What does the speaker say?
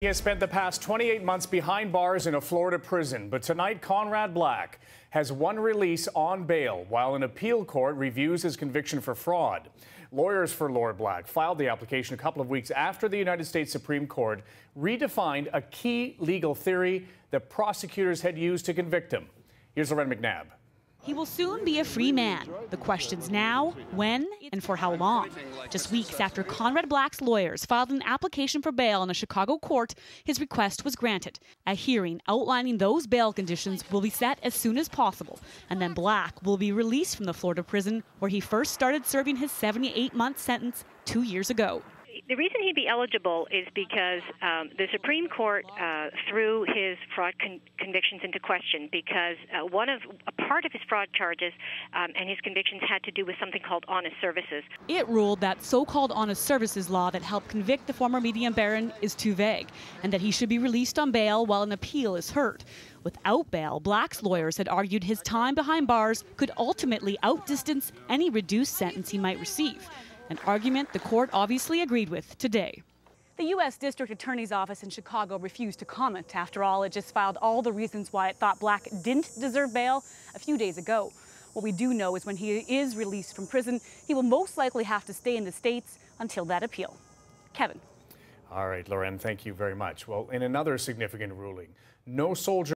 He has spent the past 28 months behind bars in a Florida prison, but tonight Conrad Black has one release on bail while an appeal court reviews his conviction for fraud. Lawyers for Lord Black filed the application a couple of weeks after the United States Supreme Court redefined a key legal theory that prosecutors had used to convict him. Here's Loren McNabb. He will soon be a free man. The question's now, when, and for how long. Just weeks after Conrad Black's lawyers filed an application for bail in a Chicago court, his request was granted. A hearing outlining those bail conditions will be set as soon as possible, and then Black will be released from the Florida prison where he first started serving his 78-month sentence 2 years ago. The reason he'd be eligible is because the Supreme Court threw his fraud convictions into question because a part of his fraud charges and his convictions had to do with something called honest services. It ruled that so-called honest services law that helped convict the former media baron is too vague, and that he should be released on bail while an appeal is heard. Without bail, Black's lawyers had argued his time behind bars could ultimately outdistance any reduced sentence he might receive. An argument the court obviously agreed with today. The U.S. District Attorney's Office in Chicago refused to comment. After all, it just filed all the reasons why it thought Black didn't deserve bail a few days ago. What we do know is when he is released from prison, he will most likely have to stay in the States until that appeal. Kevin. All right, Loren, thank you very much. Well, in another significant ruling, no soldier